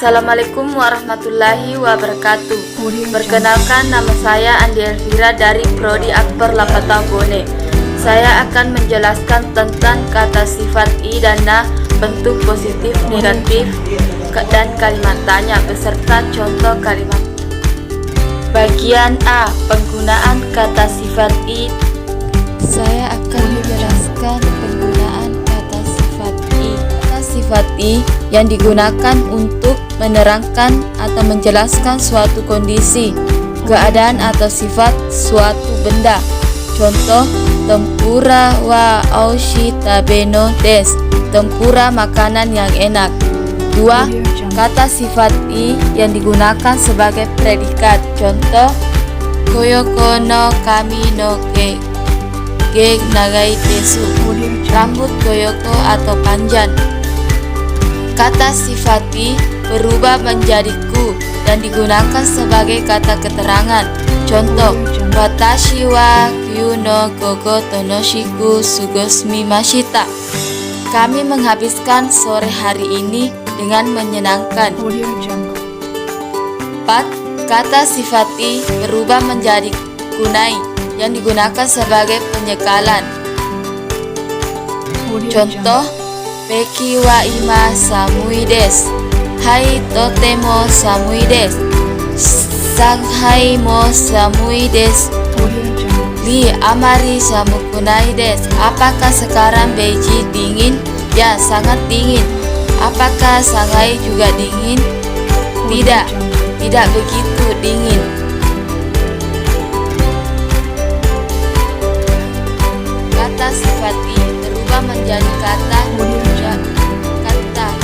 Assalamualaikum warahmatullahi wabarakatuh. Perkenalkan, nama saya Andi Elvira dari Prodi Akper Lapatambone. Saya akan menjelaskan tentang kata sifat i dan na, bentuk positif, negatif, dan kalimat tanya beserta contoh kalimat. Bagian A. Penggunaan kata sifat i. Saya akan menjelaskan penggunaan kata sifat i. Kata sifat i yang digunakan untuk menerangkan atau menjelaskan suatu kondisi, keadaan atau sifat suatu benda. Contoh, tempura wa aushi tabeno desu. Tempura makanan yang enak. 2. Kata sifat i yang digunakan sebagai predikat. Contoh, koyoko no kami no ge nagai desu. Rambut koyoko atau panjang. Kata sifat i berubah menjadi ku dan digunakan sebagai kata keterangan. Contoh, watashi wa kyu no gogo tonoshiku sugosmimashita. Kami menghabiskan sore hari ini dengan menyenangkan. 4. Kata sifat i berubah menjadi kunai yang digunakan sebagai penyekalan. Contoh, Peki wa ima samui desu. Hai totemo samui desu. Shanghai mo samui desu. Li amari samukunai desu. Apakah sekarang Beijing dingin? Ya, sangat dingin. Apakah Shanghai juga dingin? Tidak, tidak begitu dingin. Kata sifat i berubah menjadi kata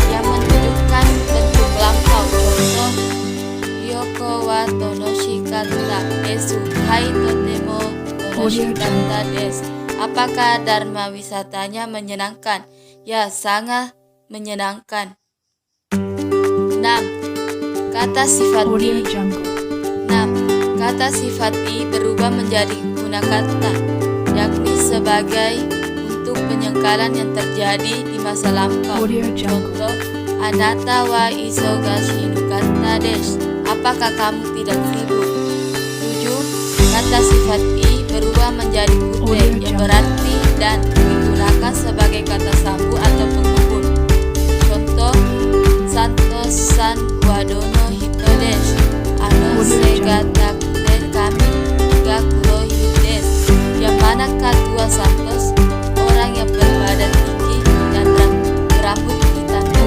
yang menunjukkan bentuk lampau. Contoh, Yoko wa tonoshikatta desu. Hai totemo tonoshikatta desu. Apakah dharma wisatanya menyenangkan? Ya, sangat menyenangkan. 6. Kata sifat i. 6. Kata sifat i berubah menjadi guna kata, yakni sebagai untuk penyengkalan yang terjadi di masa lampau. Contoh, anata wa isogashi nukatta desu. Apakah kamu tidak sibuk? 7. Kata sifat i berubah menjadi kute yang berarti dan digunakan sebagai kata sambu atau penghubung. Contoh, Santos-san wadono hito desu. Ano segata kute kami ga kurohi desu. Yang mana Ketua Santos, orang yang berbadan tinggi dan berambut hitam. 8.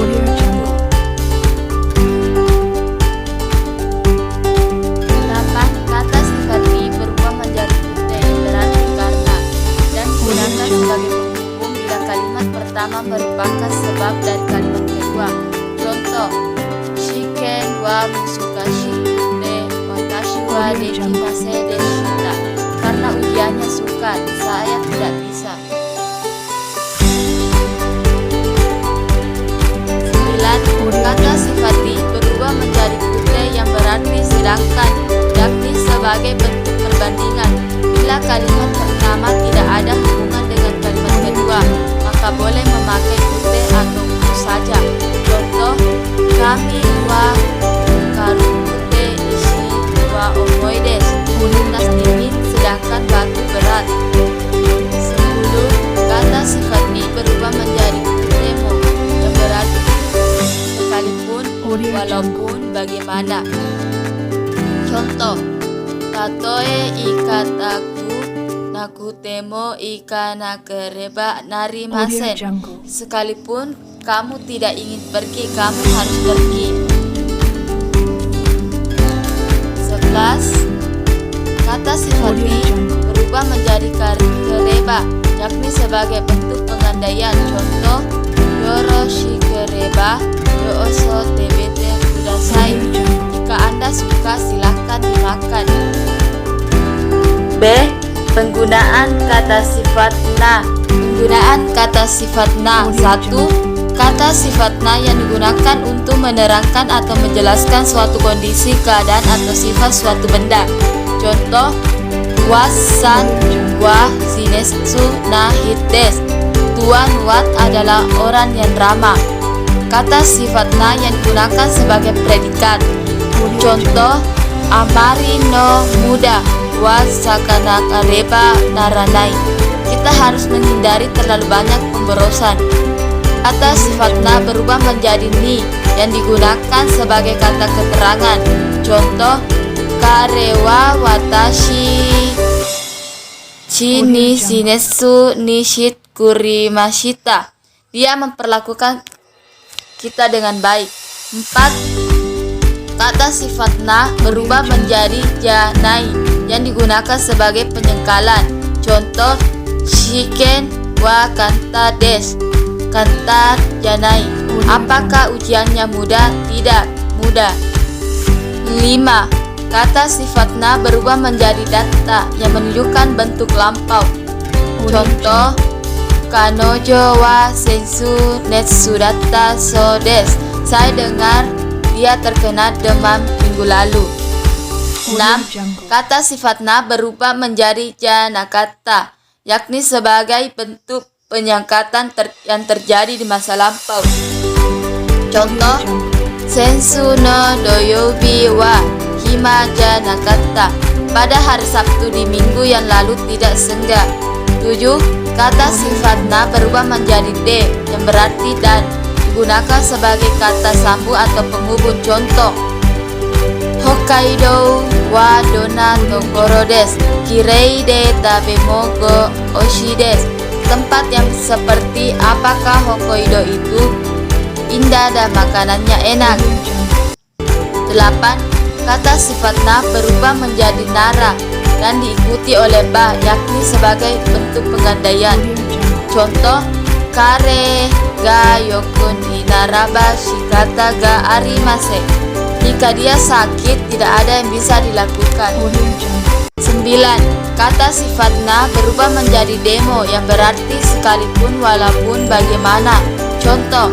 Kata sifat i berubah menjadi kute yang berarti karena dan digunakan sebagai penghubung bila kalimat pertama merupakan sebab dari kalimat kedua. Contoh, shiken wa musukashi de watashi wa dekimase deshita. Karena ujiannya sukar, saya tidak bisa. 9. Kata sifat i berubah menjadi kute yang berarti sedangkan, yakni sebagai bentuk perbandingan. Bila kalimat pertama tidak ada hubungan dengan kalimat kedua, maka boleh memakai kute atau ku saja. Contoh, kami wa karukute ishi wa omoi desu. Tas dingin sedangkan batu berat. 10. Kata sifat i berubah menjadi kutemo yang berarti sekalipun, walaupun, bagaimana. Contoh, tatoe ikataku nakutemo ikanakereba narimasen. Sekalipun kamu tidak ingin pergi, kamu harus pergi. 11. Kata sifat i berubah menjadi kereba, yakni sebagai bentuk pengandaian. Contoh, yoroshi kereba yooso tebete kudasai. Jika Anda suka, silahkan dimakan. B. Penggunaan kata sifat na. Penggunaan kata sifat na. 1. Kata sifat na yang digunakan untuk menerangkan atau menjelaskan suatu kondisi, keadaan atau sifat suatu benda. Contoh, wasan wa zinesu na hites. Tuan Wat adalah orang yang ramah. kata sifat na yang digunakan sebagai predikat. Contoh, amari no muda wa sakana kareba naranai. Kita harus menghindari terlalu banyak pemborosan. Kata sifat na berubah menjadi ni yang digunakan sebagai kata keterangan. Contoh, karewa watashi ni shinesu nishit kurimashita. Dia memperlakukan kita dengan baik. 4. Kata sifat na berubah menjadi janai yang digunakan sebagai penyengkalan. Contoh, shiken wa kanta des. Kanta janai. Apakah ujiannya mudah? Tidak mudah. 5. Kata sifat na berubah menjadi data yang menunjukkan bentuk lampau. Contoh, kanojo wa sensu netsu datta so des. Saya dengar dia terkena demam minggu lalu. 6. Kata sifat na berubah menjadi janakata, yakni sebagai bentuk penyangkatan yang terjadi di masa lampau. Contoh, sensu no doyobi wa hima janakata. Pada hari Sabtu di minggu yang lalu tidak senggang. 7. Kata sifat na berubah menjadi de yang berarti dan, digunakan sebagai kata sambung atau penghubung. Contoh, Hokkaido wa dona tokoro desu. Kirei de tabemo go oshi desu. Tempat yang seperti apakah Hokkaido itu indah dan makanannya enak. 8. Kata sifat na berubah menjadi nara dan diikuti oleh ba, yakni sebagai bentuk pengandaian. Contoh, kare ga yokun hinaraba shikata ga arimase. Jika dia sakit, tidak ada yang bisa dilakukan. 9. Kata sifat na berubah menjadi demo yang berarti sekalipun walaupun bagaimana. Contoh,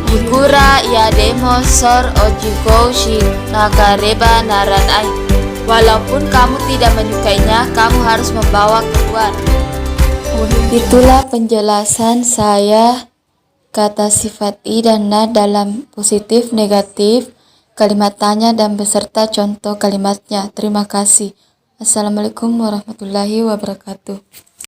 Ikura ya demo sor ojiko shi nakareba naranai. Walaupun kamu tidak menyukainya, kamu harus membawa keluar. Itulah penjelasan saya kata sifat i dan na dalam positif, negatif, kalimat tanya dan beserta contoh kalimatnya. Terima kasih. Assalamualaikum warahmatullahi wabarakatuh.